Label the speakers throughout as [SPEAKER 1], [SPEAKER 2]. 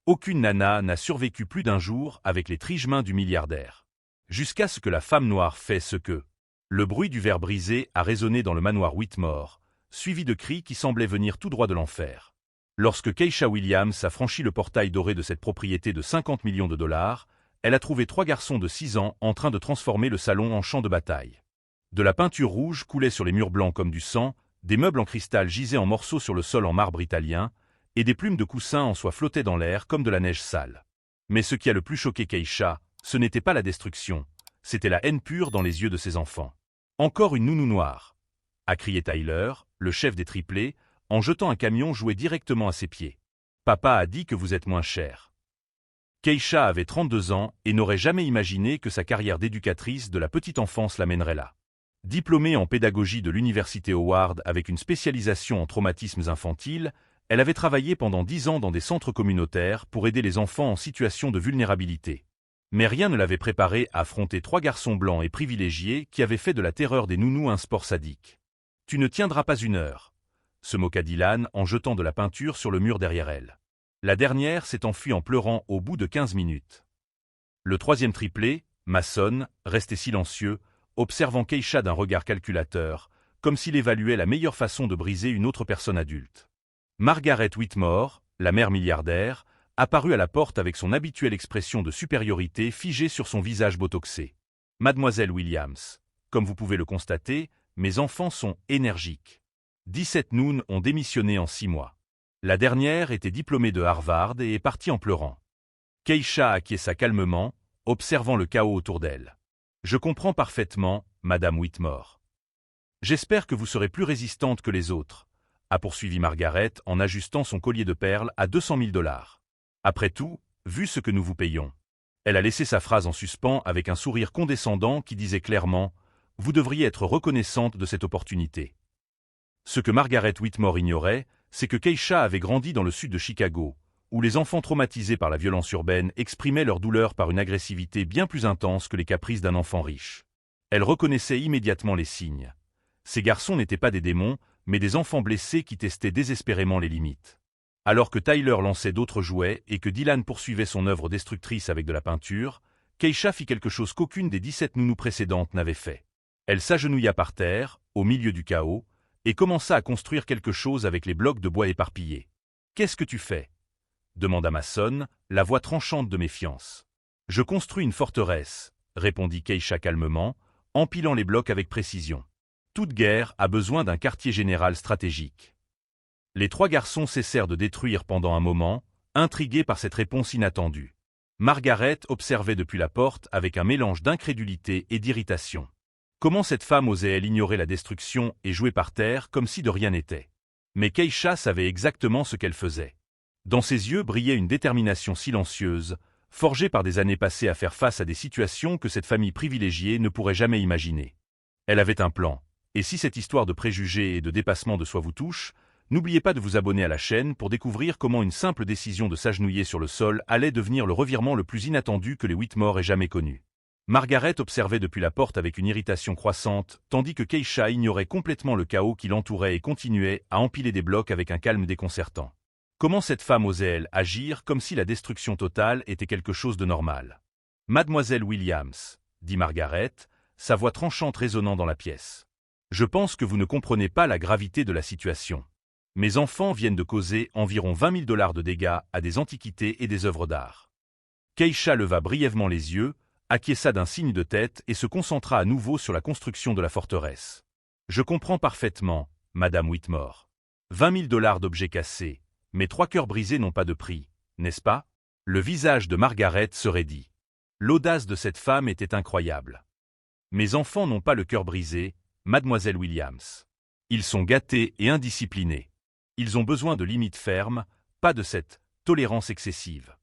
[SPEAKER 1] Aucune nana n'a survécu plus d'un jour avec les trigemains du milliardaire. Jusqu'à ce que la femme noire fait ce que. Le bruit du verre brisé a résonné dans le manoir Whitmore, suivi de cris qui semblaient venir tout droit de l'enfer. Lorsque Keisha Williams a franchi le portail doré de cette propriété de 50 millions de dollars, elle a trouvé 3 garçons de 6 ans en train de transformer le salon en champ de bataille. De la peinture rouge coulait sur les murs blancs comme du sang, des meubles en cristal gisaient en morceaux sur le sol en marbre italien, et des plumes de coussins en soie flottaient dans l'air comme de la neige sale. Mais ce qui a le plus choqué Keisha, ce n'était pas la destruction, c'était la haine pure dans les yeux de ses enfants. « Encore une nounou noire !» a crié Tyler, le chef des triplés, en jetant un camion joué directement à ses pieds. « Papa a dit que vous êtes moins cher. » Keisha avait 32 ans et n'aurait jamais imaginé que sa carrière d'éducatrice de la petite enfance l'amènerait là. Diplômée en pédagogie de l'université Howard avec une spécialisation en traumatismes infantiles, elle avait travaillé pendant 10 ans dans des centres communautaires pour aider les enfants en situation de vulnérabilité. Mais rien ne l'avait préparée à affronter 3 garçons blancs et privilégiés qui avaient fait de la terreur des nounous un sport sadique. « Tu ne tiendras pas une heure », se moqua Dylan en jetant de la peinture sur le mur derrière elle. La dernière s'est enfuie en pleurant au bout de 15 minutes. Le troisième triplé, Mason, restait silencieux, observant Keisha d'un regard calculateur, comme s'il évaluait la meilleure façon de briser une autre personne adulte. Margaret Whitmore, la mère milliardaire, apparut à la porte avec son habituelle expression de supériorité figée sur son visage botoxé. « Mademoiselle Williams, comme vous pouvez le constater, mes enfants sont énergiques. 17 nounes ont démissionné en 6 mois. La dernière était diplômée de Harvard et est partie en pleurant. » Keisha acquiesça calmement, observant le chaos autour d'elle. « Je comprends parfaitement, Madame Whitmore. J'espère que vous serez plus résistante que les autres, » a poursuivi Margaret en ajustant son collier de perles à 200 000 $. Après tout, vu ce que nous vous payons. Elle a laissé sa phrase en suspens avec un sourire condescendant qui disait clairement « Vous devriez être reconnaissante de cette opportunité. » Ce que Margaret Whitmore ignorait, c'est que Keisha avait grandi dans le sud de Chicago, où les enfants traumatisés par la violence urbaine exprimaient leur douleur par une agressivité bien plus intense que les caprices d'un enfant riche. Elle reconnaissait immédiatement les signes. Ces garçons n'étaient pas des démons, mais des enfants blessés qui testaient désespérément les limites. Alors que Tyler lançait d'autres jouets et que Dylan poursuivait son œuvre destructrice avec de la peinture, Keisha fit quelque chose qu'aucune des 17 nounous précédentes n'avait fait. Elle s'agenouilla par terre, au milieu du chaos, et commença à construire quelque chose avec les blocs de bois éparpillés. « Qu'est-ce que tu fais » demanda Mason, la voix tranchante de méfiance. « Je construis une forteresse » répondit Keisha calmement, empilant les blocs avec précision. Toute guerre a besoin d'un quartier général stratégique. Les 3 garçons cessèrent de détruire pendant un moment, intrigués par cette réponse inattendue. Margaret observait depuis la porte avec un mélange d'incrédulité et d'irritation. Comment cette femme osait-elle ignorer la destruction et jouer par terre comme si de rien n'était? Mais Keisha savait exactement ce qu'elle faisait. Dans ses yeux brillait une détermination silencieuse, forgée par des années passées à faire face à des situations que cette famille privilégiée ne pourrait jamais imaginer. Elle avait un plan. Et si cette histoire de préjugés et de dépassement de soi vous touche, n'oubliez pas de vous abonner à la chaîne pour découvrir comment une simple décision de s'agenouiller sur le sol allait devenir le revirement le plus inattendu que les Whitmore aient jamais connu. Margaret observait depuis la porte avec une irritation croissante, tandis que Keisha ignorait complètement le chaos qui l'entourait et continuait à empiler des blocs avec un calme déconcertant. Comment cette femme osait-elle agir comme si la destruction totale était quelque chose de normal? « Mademoiselle Williams, » dit Margaret, sa voix tranchante résonnant dans la pièce. « Je pense que vous ne comprenez pas la gravité de la situation. Mes enfants viennent de causer environ 20 000 $ de dégâts à des antiquités et des œuvres d'art. » Keisha leva brièvement les yeux, acquiesça d'un signe de tête et se concentra à nouveau sur la construction de la forteresse. « Je comprends parfaitement, Madame Whitmore. 20 000 $ d'objets cassés, mais 3 cœurs brisés n'ont pas de prix, n'est-ce pas ?» Le visage de Margaret se raidit. L'audace de cette femme était incroyable. « Mes enfants n'ont pas le cœur brisé, Mademoiselle Williams. Ils sont gâtés et indisciplinés. Ils ont besoin de limites fermes, pas de cette tolérance excessive. »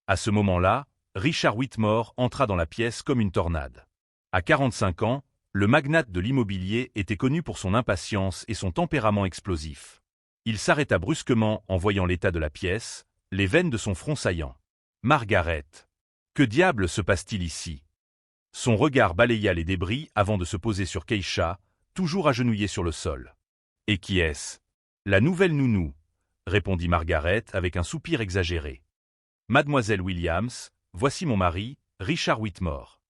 [SPEAKER 1] À ce moment-là, Richard Whitmore entra dans la pièce comme une tornade. À 45 ans, le magnate de l'immobilier était connu pour son impatience et son tempérament explosif. Il s'arrêta brusquement en voyant l'état de la pièce, les veines de son front saillant. « Margaret, que diable se passe-t-il ici ?» Son regard balaya les débris avant de se poser sur Keisha, toujours agenouillée sur le sol. « Et qui est-ce ?»« La nouvelle nounou, » répondit Margaret avec un soupir exagéré. Mademoiselle Williams, voici mon mari, Richard Whitmore.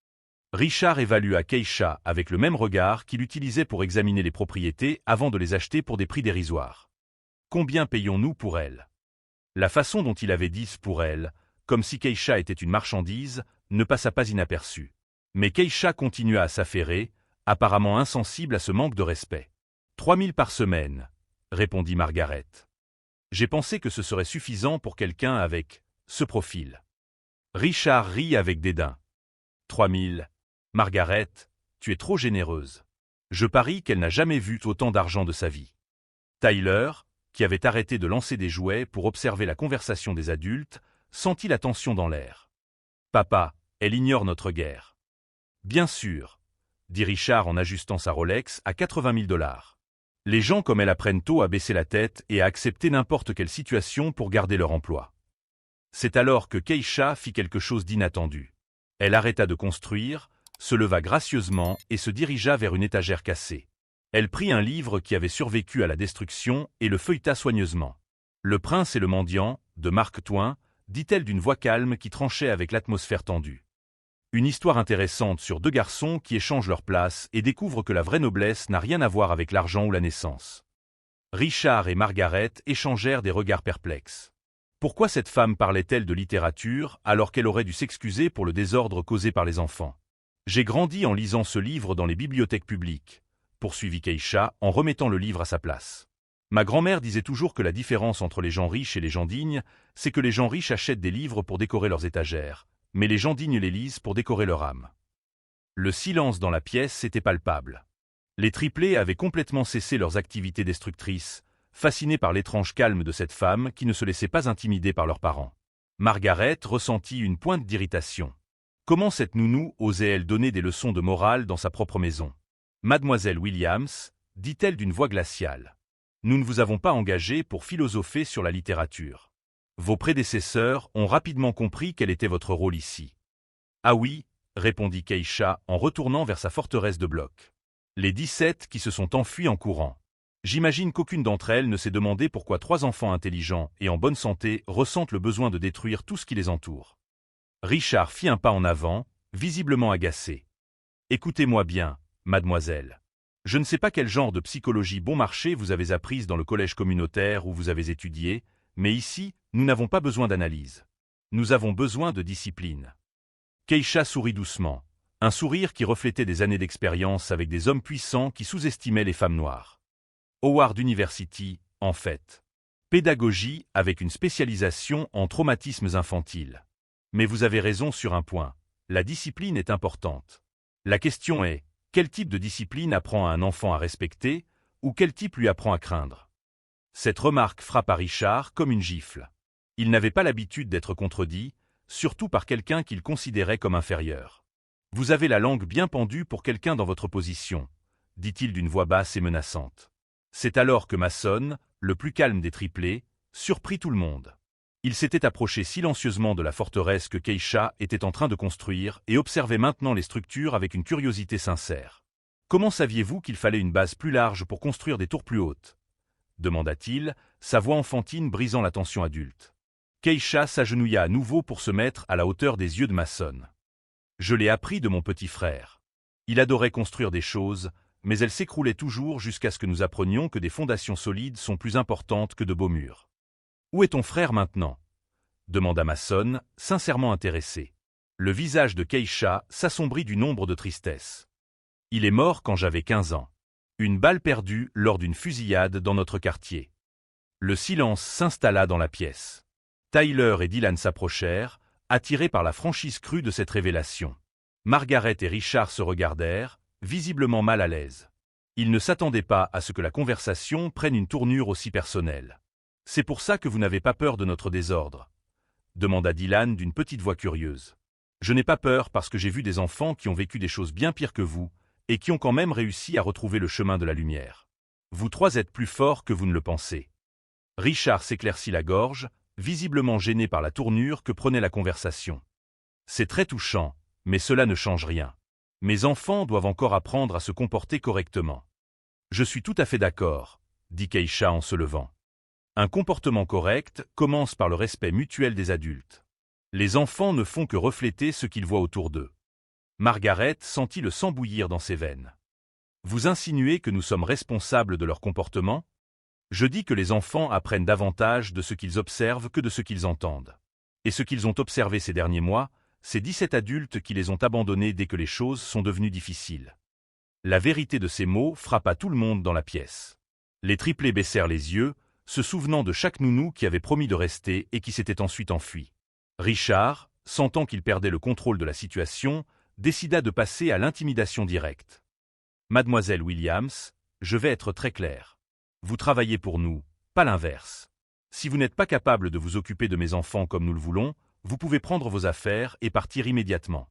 [SPEAKER 1] Richard évalua Keisha avec le même regard qu'il utilisait pour examiner les propriétés avant de les acheter pour des prix dérisoires. Combien payons-nous pour elle? La façon dont il avait dit pour elle, comme si Keisha était une marchandise, ne passa pas inaperçue. Mais Keisha continua à s'affairer, apparemment insensible à ce manque de respect. 3000 par semaine, répondit Margaret. J'ai pensé que ce serait suffisant pour quelqu'un avec ce profil. Richard rit avec dédain. 3000. Margaret, tu es trop généreuse. Je parie qu'elle n'a jamais vu autant d'argent de sa vie. Tyler, qui avait arrêté de lancer des jouets pour observer la conversation des adultes, sentit la tension dans l'air. Papa, elle ignore notre guerre. Bien sûr, dit Richard en ajustant sa Rolex à 80 000 $. Les gens comme elle apprennent tôt à baisser la tête et à accepter n'importe quelle situation pour garder leur emploi. C'est alors que Keisha fit quelque chose d'inattendu. Elle arrêta de construire, se leva gracieusement et se dirigea vers une étagère cassée. Elle prit un livre qui avait survécu à la destruction et le feuilleta soigneusement. « Le prince et le mendiant » de Mark Twain, dit-elle d'une voix calme qui tranchait avec l'atmosphère tendue. Une histoire intéressante sur deux garçons qui échangent leur place et découvrent que la vraie noblesse n'a rien à voir avec l'argent ou la naissance. Richard et Margaret échangèrent des regards perplexes. Pourquoi cette femme parlait-elle de littérature alors qu'elle aurait dû s'excuser pour le désordre causé par les enfants? J'ai grandi en lisant ce livre dans les bibliothèques publiques, poursuivit Keisha en remettant le livre à sa place. Ma grand-mère disait toujours que la différence entre les gens riches et les gens dignes, c'est que les gens riches achètent des livres pour décorer leurs étagères, mais les gens dignes les lisent pour décorer leur âme. Le silence dans la pièce était palpable. Les triplés avaient complètement cessé leurs activités destructrices, fascinés par l'étrange calme de cette femme qui ne se laissait pas intimider par leurs parents. Margaret ressentit une pointe d'irritation. Comment cette nounou osait-elle donner des leçons de morale dans sa propre maison? Mademoiselle Williams, dit-elle d'une voix glaciale. Nous ne vous avons pas engagé pour philosopher sur la littérature. Vos prédécesseurs ont rapidement compris quel était votre rôle ici. Ah oui, répondit Keisha en retournant vers sa forteresse de blocs. Les 17 qui se sont enfuis en courant. J'imagine qu'aucune d'entre elles ne s'est demandé pourquoi 3 enfants intelligents et en bonne santé ressentent le besoin de détruire tout ce qui les entoure. Richard fit un pas en avant, visiblement agacé. Écoutez-moi bien, mademoiselle. Je ne sais pas quel genre de psychologie bon marché vous avez apprise dans le collège communautaire où vous avez étudié, mais ici, nous n'avons pas besoin d'analyse. Nous avons besoin de discipline. Keisha sourit doucement, un sourire qui reflétait des années d'expérience avec des hommes puissants qui sous-estimaient les femmes noires. Howard University, en fait. Pédagogie avec une spécialisation en traumatismes infantiles. Mais vous avez raison sur un point, la discipline est importante. La question est, quel type de discipline apprend à un enfant à respecter, ou quel type lui apprend à craindre? Cette remarque frappa Richard comme une gifle. Il n'avait pas l'habitude d'être contredit, surtout par quelqu'un qu'il considérait comme inférieur. Vous avez la langue bien pendue pour quelqu'un dans votre position, dit-il d'une voix basse et menaçante. C'est alors que Mason, le plus calme des triplés, surprit tout le monde. Il s'était approché silencieusement de la forteresse que Keisha était en train de construire et observait maintenant les structures avec une curiosité sincère. « Comment saviez-vous qu'il fallait une base plus large pour construire des tours plus hautes » demanda-t-il, sa voix enfantine brisant la tension adulte. Keisha s'agenouilla à nouveau pour se mettre à la hauteur des yeux de Mason. « Je l'ai appris de mon petit frère. Il adorait construire des choses, mais elles s'écroulaient toujours jusqu'à ce que nous apprenions que des fondations solides sont plus importantes que de beaux murs. »« Où est ton frère maintenant » demanda Mason, sincèrement intéressé. Le visage de Keisha s'assombrit d'une ombre de tristesse. « Il est mort quand j'avais 15 ans. Une balle perdue lors d'une fusillade dans notre quartier. » Le silence s'installa dans la pièce. Tyler et Dylan s'approchèrent, attirés par la franchise crue de cette révélation. Margaret et Richard se regardèrent, visiblement mal à l'aise. Ils ne s'attendaient pas à ce que la conversation prenne une tournure aussi personnelle. « C'est pour ça que vous n'avez pas peur de notre désordre ?» demanda Dylan d'une petite voix curieuse. « Je n'ai pas peur parce que j'ai vu des enfants qui ont vécu des choses bien pires que vous et qui ont quand même réussi à retrouver le chemin de la lumière. Vous 3 êtes plus forts que vous ne le pensez. » Richard s'éclaircit la gorge, visiblement gêné par la tournure que prenait la conversation. « C'est très touchant, mais cela ne change rien. Mes enfants doivent encore apprendre à se comporter correctement. »« Je suis tout à fait d'accord, » dit Keisha en se levant. « Un comportement correct commence par le respect mutuel des adultes. Les enfants ne font que refléter ce qu'ils voient autour d'eux. Margaret sentit le sang bouillir dans ses veines. Vous insinuez que nous sommes responsables de leur comportement? Je dis que les enfants apprennent davantage de ce qu'ils observent que de ce qu'ils entendent. Et ce qu'ils ont observé ces derniers mois, c'est 17 adultes qui les ont abandonnés dès que les choses sont devenues difficiles. La vérité de ces mots frappa tout le monde dans la pièce. Les triplés baissèrent les yeux, se souvenant de chaque nounou qui avait promis de rester et qui s'était ensuite enfui. Richard, sentant qu'il perdait le contrôle de la situation, décida de passer à l'intimidation directe. Mademoiselle Williams, je vais être très clair. Vous travaillez pour nous, pas l'inverse. Si vous n'êtes pas capable de vous occuper de mes enfants comme nous le voulons, vous pouvez prendre vos affaires et partir immédiatement.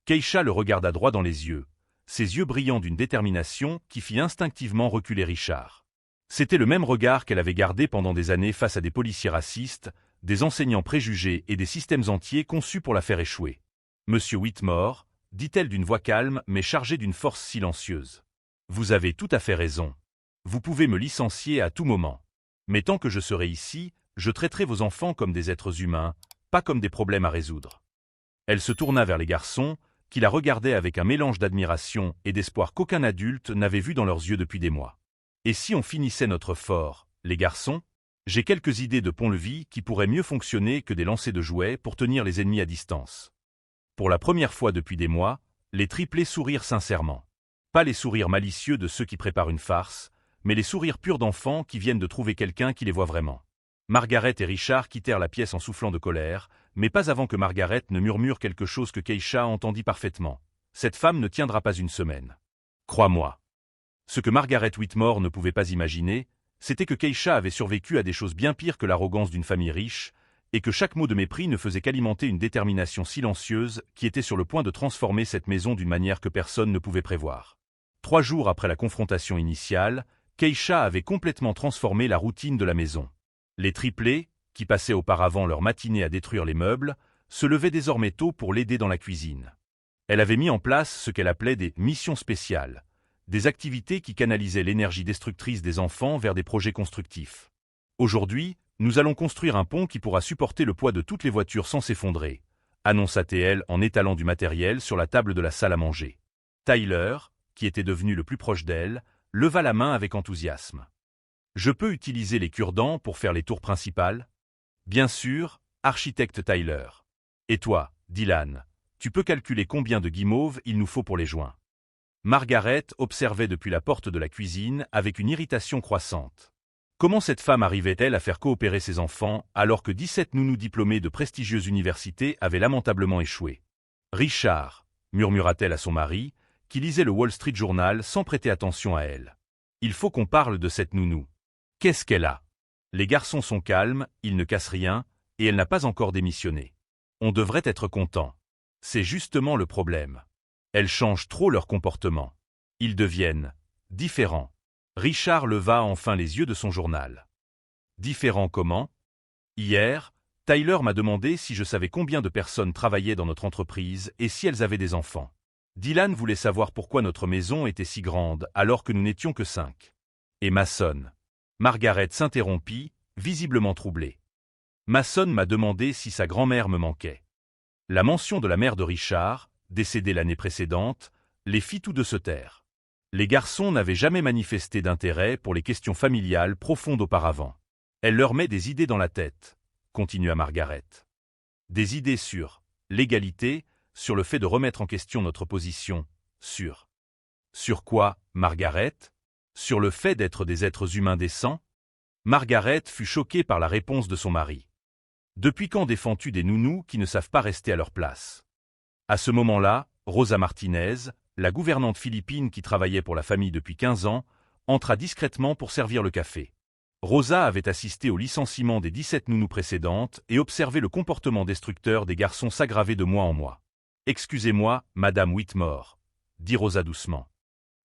[SPEAKER 1] Keisha le regarda droit dans les yeux, ses yeux brillants d'une détermination qui fit instinctivement reculer Richard. C'était le même regard qu'elle avait gardé pendant des années face à des policiers racistes, des enseignants préjugés et des systèmes entiers conçus pour la faire échouer. Monsieur Whitmore, dit-elle d'une voix calme mais chargée d'une force silencieuse. Vous avez tout à fait raison. Vous pouvez me licencier à tout moment. Mais tant que je serai ici, je traiterai vos enfants comme des êtres humains, pas comme des problèmes à résoudre. Elle se tourna vers les garçons, qui la regardaient avec un mélange d'admiration et d'espoir qu'aucun adulte n'avait vu dans leurs yeux depuis des mois. Et si on finissait notre fort, les garçons? J'ai quelques idées de pont-levis qui pourraient mieux fonctionner que des lancers de jouets pour tenir les ennemis à distance. Pour la première fois depuis des mois, les triplés sourirent sincèrement. Pas les sourires malicieux de ceux qui préparent une farce, mais les sourires purs d'enfants qui viennent de trouver quelqu'un qui les voit vraiment. Margaret et Richard quittèrent la pièce en soufflant de colère, mais pas avant que Margaret ne murmure quelque chose que Keisha entendit parfaitement. Cette femme ne tiendra pas une semaine. Crois-moi. Ce que Margaret Whitmore ne pouvait pas imaginer, c'était que Keisha avait survécu à des choses bien pires que l'arrogance d'une famille riche, et que chaque mot de mépris ne faisait qu'alimenter une détermination silencieuse qui était sur le point de transformer cette maison d'une manière que personne ne pouvait prévoir. 3 jours après la confrontation initiale, Keisha avait complètement transformé la routine de la maison. Les triplés, qui passaient auparavant leur matinée à détruire les meubles, se levaient désormais tôt pour l'aider dans la cuisine. Elle avait mis en place ce qu'elle appelait des missions spéciales, des activités qui canalisaient l'énergie destructrice des enfants vers des projets constructifs. Aujourd'hui, nous allons construire un pont qui pourra supporter le poids de toutes les voitures sans s'effondrer, annonça-t-elle en étalant du matériel sur la table de la salle à manger. Tyler, qui était devenu le plus proche d'elle, leva la main avec enthousiasme. Je peux utiliser les cure-dents pour faire les tours principales? Bien sûr, architecte Tyler. Et toi, Dylan, tu peux calculer combien de guimauves il nous faut pour les joints. Margaret observait depuis la porte de la cuisine avec une irritation croissante. Comment cette femme arrivait-elle à faire coopérer ses enfants alors que 17 nounous diplômés de prestigieuses universités avaient lamentablement échoué? Richard, murmura-t-elle à son mari, qui lisait le Wall Street Journal sans prêter attention à elle. Il faut qu'on parle de cette nounou. Qu'est-ce qu'elle a? Les garçons sont calmes, ils ne cassent rien, et elle n'a pas encore démissionné. On devrait être content. C'est justement le problème. Elles changent trop leur comportement. Ils deviennent différents. Richard leva enfin les yeux de son journal. Différents comment? Hier, Tyler m'a demandé si je savais combien de personnes travaillaient dans notre entreprise et si elles avaient des enfants. Dylan voulait savoir pourquoi notre maison était si grande alors que nous n'étions que 5. Et Mason. Margaret s'interrompit, visiblement troublée. Mason m'a demandé si sa grand-mère me manquait. La mention de la mère de Richard, décédée l'année précédente, les fit tous deux se taire. Les garçons n'avaient jamais manifesté d'intérêt pour les questions familiales profondes auparavant. Elle leur met des idées dans la tête, continua Margaret. Des idées sur l'égalité, sur le fait de remettre en question notre position, sur quoi, Margaret? Sur le fait d'être des êtres humains décents? Margaret fut choquée par la réponse de son mari. Depuis quand défends-tu des nounous qui ne savent pas rester à leur place? À ce moment-là, Rosa Martinez, la gouvernante philippine qui travaillait pour la famille depuis 15 ans, entra discrètement pour servir le café. Rosa avait assisté au licenciement des 17 nounous précédentes et observé le comportement destructeur des garçons s'aggraver de mois en mois. « Excusez-moi, Madame Whitmore, » dit Rosa doucement.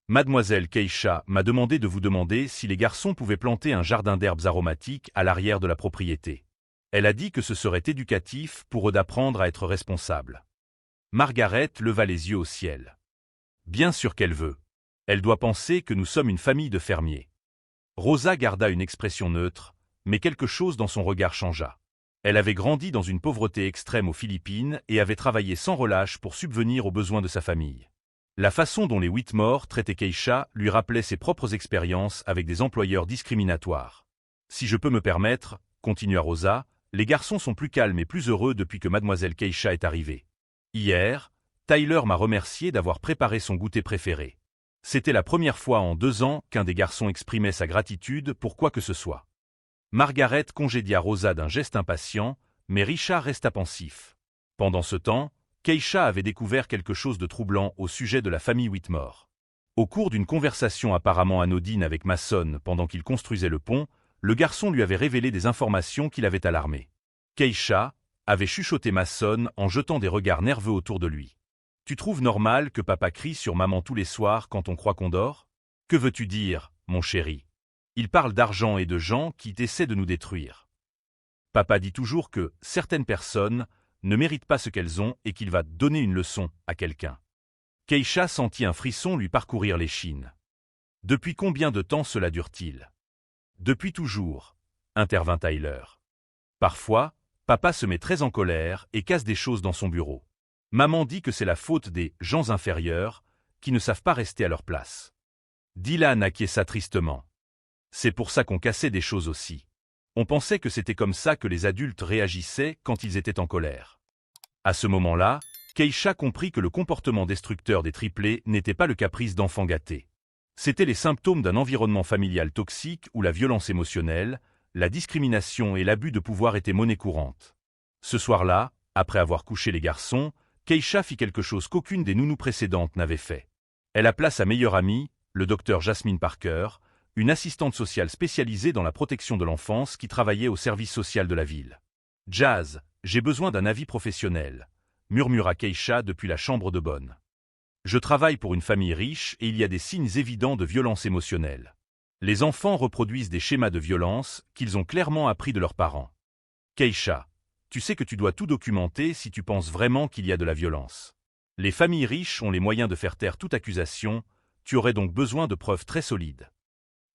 [SPEAKER 1] « Mademoiselle Keisha m'a demandé de vous demander si les garçons pouvaient planter un jardin d'herbes aromatiques à l'arrière de la propriété. Elle a dit que ce serait éducatif pour eux d'apprendre à être responsables. » Margaret leva les yeux au ciel. « Bien sûr qu'elle veut. Elle doit penser que nous sommes une famille de fermiers. » Rosa garda une expression neutre, mais quelque chose dans son regard changea. Elle avait grandi dans une pauvreté extrême aux Philippines et avait travaillé sans relâche pour subvenir aux besoins de sa famille. La façon dont les Whitmore traitaient Keisha lui rappelait ses propres expériences avec des employeurs discriminatoires. Si je peux me permettre, continua Rosa, les garçons sont plus calmes et plus heureux depuis que mademoiselle Keisha est arrivée. Hier, Tyler m'a remercié d'avoir préparé son goûter préféré. C'était la première fois en 2 ans qu'un des garçons exprimait sa gratitude pour quoi que ce soit. Margaret congédia Rosa d'un geste impatient, mais Richard resta pensif. Pendant ce temps, Keisha avait découvert quelque chose de troublant au sujet de la famille Whitmore. Au cours d'une conversation apparemment anodine avec Mason pendant qu'il construisait le pont, le garçon lui avait révélé des informations qui l'avaient alarmé. Keisha avait chuchoté Mason en jetant des regards nerveux autour de lui. « Tu trouves normal que papa crie sur maman tous les soirs quand on croit qu'on dort? Que veux-tu dire, mon chéri? Il parle d'argent et de gens qui essaient de nous détruire. Papa dit toujours que certaines personnes ne méritent pas ce qu'elles ont et qu'il va donner une leçon à quelqu'un. » Keisha sentit un frisson lui parcourir l'échine. « Depuis combien de temps cela dure-t-il? » « Depuis toujours, » intervint Tyler. « Parfois, papa se met très en colère et casse des choses dans son bureau. Maman dit que c'est la faute des gens inférieurs qui ne savent pas rester à leur place. » Dylan acquiesça tristement. « C'est pour ça qu'on cassait des choses aussi. On pensait que c'était comme ça que les adultes réagissaient quand ils étaient en colère. » À ce moment-là, Keisha comprit que le comportement destructeur des triplés n'était pas le caprice d'enfants gâtés. C'étaient les symptômes d'un environnement familial toxique où la violence émotionnelle, la discrimination et l'abus de pouvoir étaient monnaie courante. Ce soir-là, après avoir couché les garçons, Keisha fit quelque chose qu'aucune des nounous précédentes n'avait fait. Elle appela sa meilleure amie, le docteur Jasmine Parker, une assistante sociale spécialisée dans la protection de l'enfance qui travaillait au service social de la ville. « Jazz, j'ai besoin d'un avis professionnel », murmura Keisha depuis la chambre de bonne. « Je travaille pour une famille riche et il y a des signes évidents de violence émotionnelle. Les enfants reproduisent des schémas de violence qu'ils ont clairement appris de leurs parents. Keisha, tu sais que tu dois tout documenter si tu penses vraiment qu'il y a de la violence. Les familles riches ont les moyens de faire taire toute accusation, tu aurais donc besoin de preuves très solides.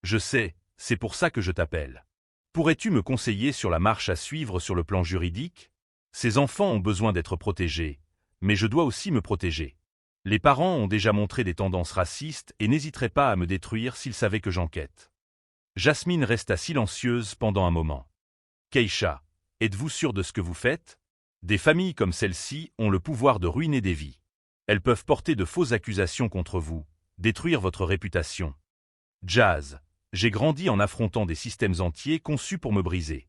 [SPEAKER 1] Je sais, c'est pour ça que je t'appelle. Pourrais-tu me conseiller sur la marche à suivre sur le plan juridique? Ces enfants ont besoin d'être protégés, mais je dois aussi me protéger. Les parents ont déjà montré des tendances racistes et n'hésiteraient pas à me détruire s'ils savaient que j'enquête. » Jasmine resta silencieuse pendant un moment. « Keisha, êtes-vous sûre de ce que vous faites? Des familles comme celle-ci ont le pouvoir de ruiner des vies. Elles peuvent porter de fausses accusations contre vous, détruire votre réputation. Jazz, j'ai grandi en affrontant des systèmes entiers conçus pour me briser.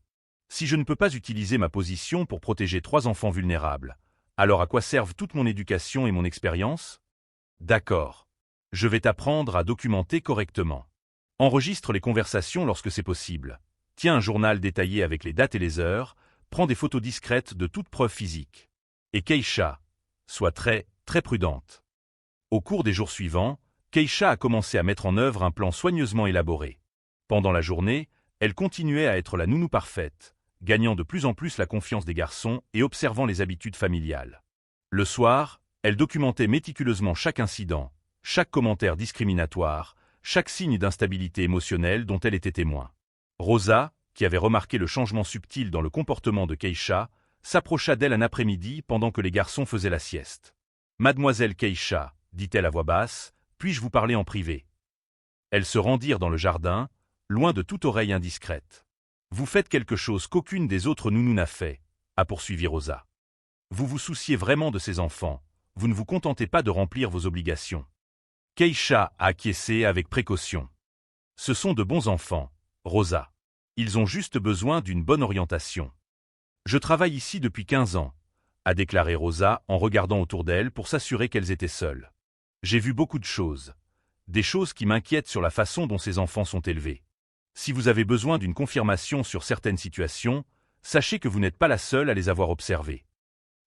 [SPEAKER 1] Si je ne peux pas utiliser ma position pour protéger 3 enfants vulnérables, alors à quoi servent toute mon éducation et mon expérience? D'accord. Je vais t'apprendre à documenter correctement. Enregistre les conversations lorsque c'est possible. Tiens un journal détaillé avec les dates et les heures, prends des photos discrètes de toute preuve physique. Et Keisha, sois très, très prudente. » Au cours des jours suivants, Keisha a commencé à mettre en œuvre un plan soigneusement élaboré. Pendant la journée, elle continuait à être la nounou parfaite, gagnant de plus en plus la confiance des garçons et observant les habitudes familiales. Le soir, elle documentait méticuleusement chaque incident, chaque commentaire discriminatoire, chaque signe d'instabilité émotionnelle dont elle était témoin. Rosa, qui avait remarqué le changement subtil dans le comportement de Keisha, s'approcha d'elle un après-midi pendant que les garçons faisaient la sieste. « Mademoiselle Keisha, dit-elle à voix basse, puis-je vous parler en privé ?» Elles se rendirent dans le jardin, loin de toute oreille indiscrète. « Vous faites quelque chose qu'aucune des autres nounous n'a fait, » a poursuivi Rosa. « Vous vous souciez vraiment de ces enfants, vous ne vous contentez pas de remplir vos obligations. » Keisha a acquiescé avec précaution. « Ce sont de bons enfants, Rosa. Ils ont juste besoin d'une bonne orientation. »« Je travaille ici depuis 15 ans, » a déclaré Rosa en regardant autour d'elle pour s'assurer qu'elles étaient seules. « J'ai vu beaucoup de choses. Des choses qui m'inquiètent sur la façon dont ces enfants sont élevés. Si vous avez besoin d'une confirmation sur certaines situations, sachez que vous n'êtes pas la seule à les avoir observées. »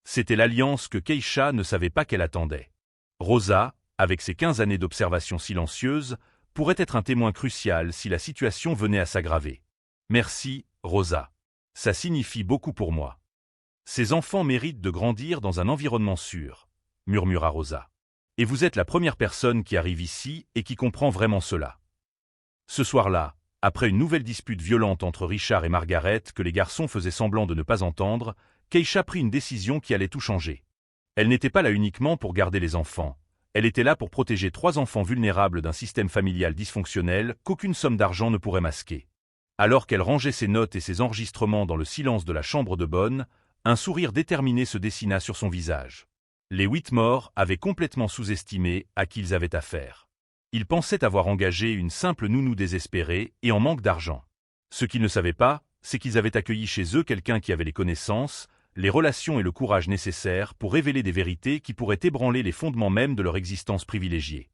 [SPEAKER 1] C'était l'alliance que Keisha ne savait pas qu'elle attendait. Rosa, avec ses 15 années d'observation silencieuse, pourrait être un témoin crucial si la situation venait à s'aggraver. « Merci, Rosa. Ça signifie beaucoup pour moi. Ces enfants méritent de grandir dans un environnement sûr, » murmura Rosa. « Et vous êtes la première personne qui arrive ici et qui comprend vraiment cela. » Ce soir-là, Après une nouvelle dispute violente entre Richard et Margaret que les garçons faisaient semblant de ne pas entendre, Keisha prit une décision qui allait tout changer. Elle n'était pas là uniquement pour garder les enfants. Elle était là pour protéger 3 enfants vulnérables d'un système familial dysfonctionnel qu'aucune somme d'argent ne pourrait masquer. Alors qu'elle rangeait ses notes et ses enregistrements dans le silence de la chambre de bonne, un sourire déterminé se dessina sur son visage. Les Whitmore avaient complètement sous-estimé à qui ils avaient affaire. Ils pensaient avoir engagé une simple nounou désespérée et en manque d'argent. Ce qu'ils ne savaient pas, c'est qu'ils avaient accueilli chez eux quelqu'un qui avait les connaissances, les relations et le courage nécessaires pour révéler des vérités qui pourraient ébranler les fondements mêmes de leur existence privilégiée.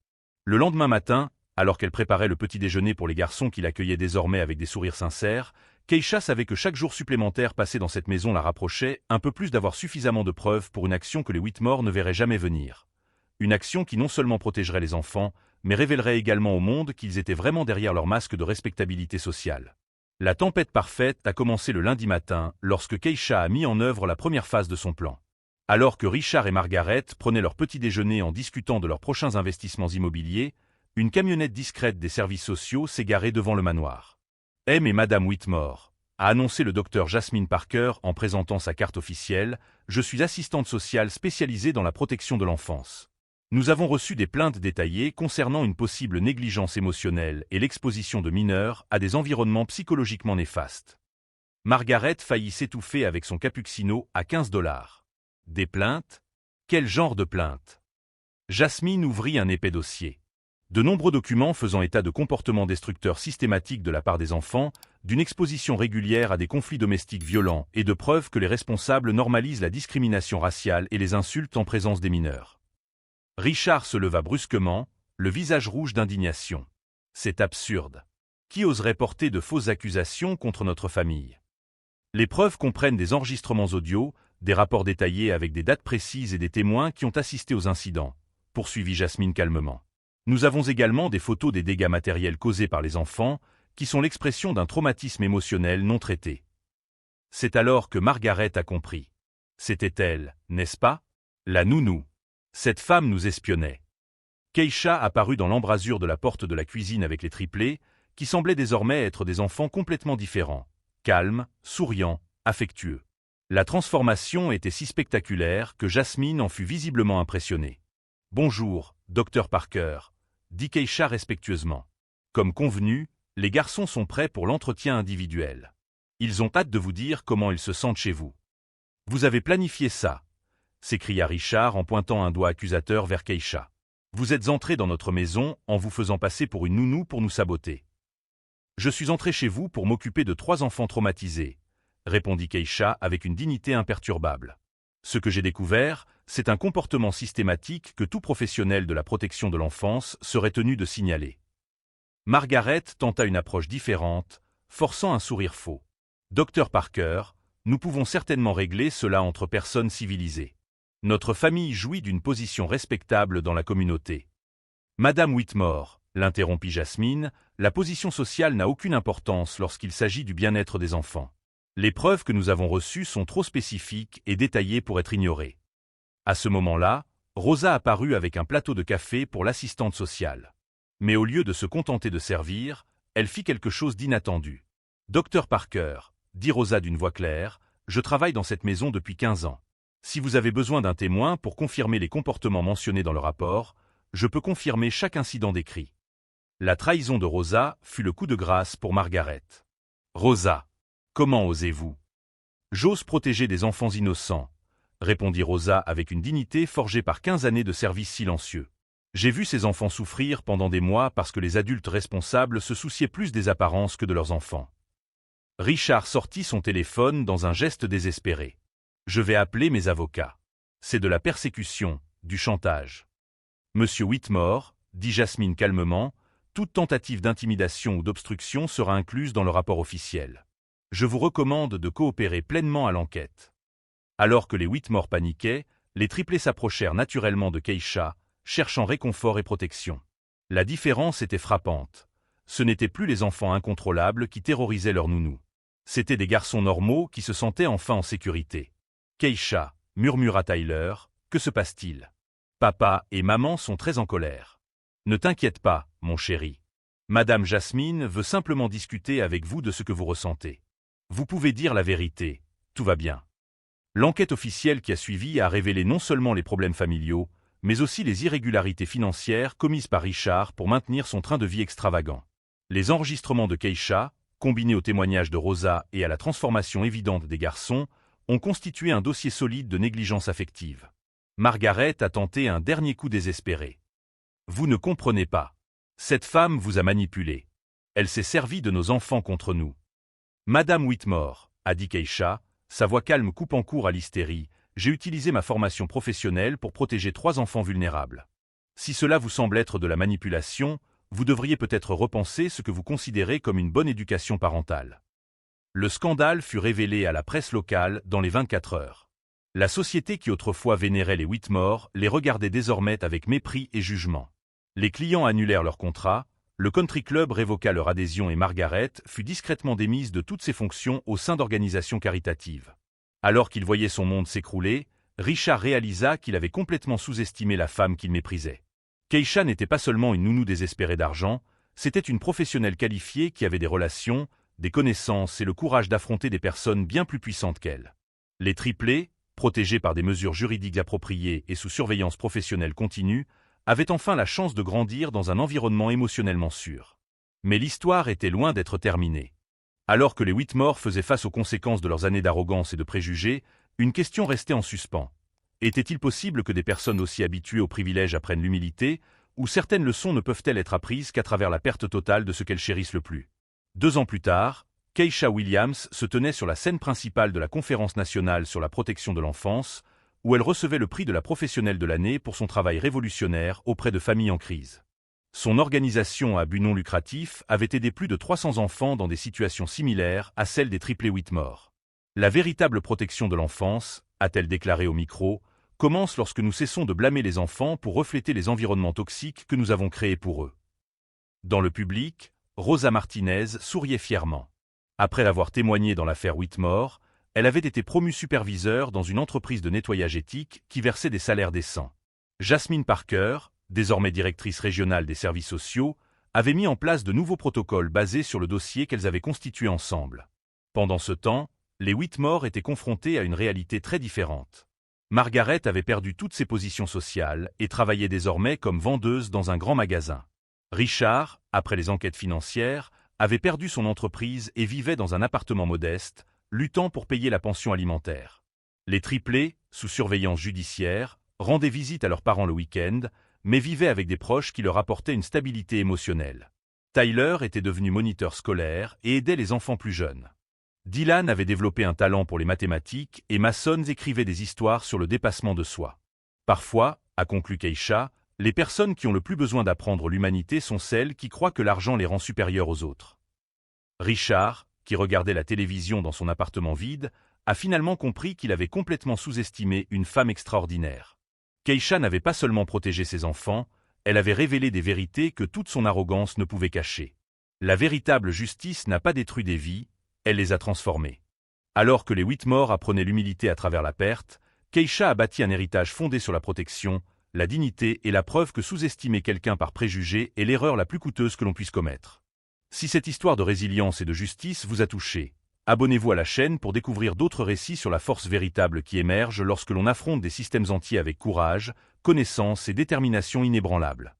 [SPEAKER 1] Le lendemain matin, alors qu'elle préparait le petit déjeuner pour les garçons qui l'accueillaient désormais avec des sourires sincères, Keisha savait que chaque jour supplémentaire passé dans cette maison la rapprochait un peu plus d'avoir suffisamment de preuves pour une action que les Whitmore ne verraient jamais venir. Une action qui non seulement protégerait les enfants, mais révélerait également au monde qu'ils étaient vraiment derrière leur masque de respectabilité sociale. La tempête parfaite a commencé le lundi matin lorsque Keisha a mis en œuvre la première phase de son plan. Alors que Richard et Margaret prenaient leur petit déjeuner en discutant de leurs prochains investissements immobiliers, une camionnette discrète des services sociaux s'est garée devant le manoir. M et Madame Whitmore, a annoncé le docteur Jasmine Parker en présentant sa carte officielle, je suis assistante sociale spécialisée dans la protection de l'enfance. Nous avons reçu des plaintes détaillées concernant une possible négligence émotionnelle et l'exposition de mineurs à des environnements psychologiquement néfastes. Margaret faillit s'étouffer avec son cappuccino à $15. Des plaintes? Quel genre de plaintes? Jasmine ouvrit un épais dossier. De nombreux documents faisant état de comportements destructeurs systématiques de la part des enfants, d'une exposition régulière à des conflits domestiques violents et de preuves que les responsables normalisent la discrimination raciale et les insultes en présence des mineurs. Richard se leva brusquement, le visage rouge d'indignation. C'est absurde. Qui oserait porter de fausses accusations contre notre famille? Les preuves comprennent des enregistrements audio, des rapports détaillés avec des dates précises et des témoins qui ont assisté aux incidents, poursuivit Jasmine calmement. Nous avons également des photos des dégâts matériels causés par les enfants, qui sont l'expression d'un traumatisme émotionnel non traité. C'est alors que Margaret a compris. C'était elle, n'est-ce pas? La nounou. Cette femme nous espionnait. Keisha apparut dans l'embrasure de la porte de la cuisine avec les triplés, qui semblaient désormais être des enfants complètement différents, calmes, souriants, affectueux. La transformation était si spectaculaire que Jasmine en fut visiblement impressionnée. « Bonjour, docteur Parker », dit Keisha respectueusement. Comme convenu, les garçons sont prêts pour l'entretien individuel. Ils ont hâte de vous dire comment ils se sentent chez vous. « Vous avez planifié ça », s'écria Richard en pointant un doigt accusateur vers Keisha. « Vous êtes entré dans notre maison en vous faisant passer pour une nounou pour nous saboter. »« Je suis entré chez vous pour m'occuper de 3 enfants traumatisés », répondit Keisha avec une dignité imperturbable. « Ce que j'ai découvert, c'est un comportement systématique que tout professionnel de la protection de l'enfance serait tenu de signaler. » Margaret tenta une approche différente, forçant un sourire faux. « Docteur Parker, nous pouvons certainement régler cela entre personnes civilisées. Notre famille jouit d'une position respectable dans la communauté. » « Madame Whitmore, » l'interrompit Jasmine, « la position sociale n'a aucune importance lorsqu'il s'agit du bien-être des enfants. Les preuves que nous avons reçues sont trop spécifiques et détaillées pour être ignorées. » À ce moment-là, Rosa apparut avec un plateau de café pour l'assistante sociale. Mais au lieu de se contenter de servir, elle fit quelque chose d'inattendu. « Docteur Parker, » dit Rosa d'une voix claire, « je travaille dans cette maison depuis 15 ans. Si vous avez besoin d'un témoin pour confirmer les comportements mentionnés dans le rapport, je peux confirmer chaque incident décrit. » La trahison de Rosa fut le coup de grâce pour Margaret. « Rosa, comment osez-vous? »« J'ose protéger des enfants innocents, » répondit Rosa avec une dignité forgée par 15 années de service silencieux. « J'ai vu ces enfants souffrir pendant des mois parce que les adultes responsables se souciaient plus des apparences que de leurs enfants. » Richard sortit son téléphone dans un geste désespéré. « Je vais appeler mes avocats. C'est de la persécution, du chantage. »« Monsieur Whitmore, » dit Jasmine calmement, « toute tentative d'intimidation ou d'obstruction sera incluse dans le rapport officiel. Je vous recommande de coopérer pleinement à l'enquête. » Alors que les Whitmore paniquaient, les triplés s'approchèrent naturellement de Keisha, cherchant réconfort et protection. La différence était frappante. Ce n'étaient plus les enfants incontrôlables qui terrorisaient leur nounou. C'étaient des garçons normaux qui se sentaient enfin en sécurité. « Keisha, » murmura Tyler, « que se passe-t-il? Papa et maman sont très en colère. »« Ne t'inquiète pas, mon chéri. Madame Jasmine veut simplement discuter avec vous de ce que vous ressentez. Vous pouvez dire la vérité, tout va bien. L'enquête officielle qui a suivi a révélé non seulement les problèmes familiaux, mais aussi les irrégularités financières commises par Richard pour maintenir son train de vie extravagant. Les enregistrements de Keisha, combinés aux témoignages de Rosa et à la transformation évidente des garçons, ont constitué un dossier solide de négligence affective. Margaret a tenté un dernier coup désespéré. Vous ne comprenez pas. Cette femme vous a manipulé. Elle s'est servie de nos enfants contre nous. Madame Whitmore, a dit Keisha, sa voix calme coupant court à l'hystérie, j'ai utilisé ma formation professionnelle pour protéger 3 enfants vulnérables. Si cela vous semble être de la manipulation, vous devriez peut-être repenser ce que vous considérez comme une bonne éducation parentale. Le scandale fut révélé à la presse locale dans les 24 heures. La société qui autrefois vénérait les Whitmore les regardait désormais avec mépris et jugement. Les clients annulèrent leur contrat, le country club révoqua leur adhésion et Margaret fut discrètement démise de toutes ses fonctions au sein d'organisations caritatives. Alors qu'il voyait son monde s'écrouler, Richard réalisa qu'il avait complètement sous-estimé la femme qu'il méprisait. Keisha n'était pas seulement une nounou désespérée d'argent, c'était une professionnelle qualifiée qui avait des relations, des connaissances et le courage d'affronter des personnes bien plus puissantes qu'elle. Les triplés, protégés par des mesures juridiques appropriées et sous surveillance professionnelle continue, avaient enfin la chance de grandir dans un environnement émotionnellement sûr. Mais l'histoire était loin d'être terminée. Alors que les Whitmore faisaient face aux conséquences de leurs années d'arrogance et de préjugés, une question restait en suspens. Était-il possible que des personnes aussi habituées aux privilèges apprennent l'humilité, ou certaines leçons ne peuvent-elles être apprises qu'à travers la perte totale de ce qu'elles chérissent le plus? 2 ans plus tard, Keisha Williams se tenait sur la scène principale de la Conférence nationale sur la protection de l'enfance, où elle recevait le prix de la professionnelle de l'année pour son travail révolutionnaire auprès de familles en crise. Son organisation à but non lucratif avait aidé plus de 300 enfants dans des situations similaires à celles des triplés Whitmore. La véritable protection de l'enfance, a-t-elle déclaré au micro, commence lorsque nous cessons de blâmer les enfants pour refléter les environnements toxiques que nous avons créés pour eux. Dans le public, Rosa Martinez souriait fièrement. Après avoir témoigné dans l'affaire Whitmore, elle avait été promue superviseur dans une entreprise de nettoyage éthique qui versait des salaires décents. Jasmine Parker, désormais directrice régionale des services sociaux, avait mis en place de nouveaux protocoles basés sur le dossier qu'elles avaient constitué ensemble. Pendant ce temps, les Whitmore étaient confrontés à une réalité très différente. Margaret avait perdu toutes ses positions sociales et travaillait désormais comme vendeuse dans un grand magasin. Richard, après les enquêtes financières, avait perdu son entreprise et vivait dans un appartement modeste, luttant pour payer la pension alimentaire. Les triplés, sous surveillance judiciaire, rendaient visite à leurs parents le week-end, mais vivaient avec des proches qui leur apportaient une stabilité émotionnelle. Tyler était devenu moniteur scolaire et aidait les enfants plus jeunes. Dylan avait développé un talent pour les mathématiques et Mason écrivait des histoires sur le dépassement de soi. Parfois, a conclu Keisha, les personnes qui ont le plus besoin d'apprendre l'humanité sont celles qui croient que l'argent les rend supérieurs aux autres. Richard, qui regardait la télévision dans son appartement vide, a finalement compris qu'il avait complètement sous-estimé une femme extraordinaire. Keisha n'avait pas seulement protégé ses enfants, elle avait révélé des vérités que toute son arrogance ne pouvait cacher. La véritable justice n'a pas détruit des vies, elle les a transformées. Alors que les Whitmore apprenaient l'humilité à travers la perte, Keisha a bâti un héritage fondé sur la protection, la dignité et la preuve que sous-estimer quelqu'un par préjugé est l'erreur la plus coûteuse que l'on puisse commettre. Si cette histoire de résilience et de justice vous a touché, abonnez-vous à la chaîne pour découvrir d'autres récits sur la force véritable qui émerge lorsque l'on affronte des systèmes entiers avec courage, connaissance et détermination inébranlables.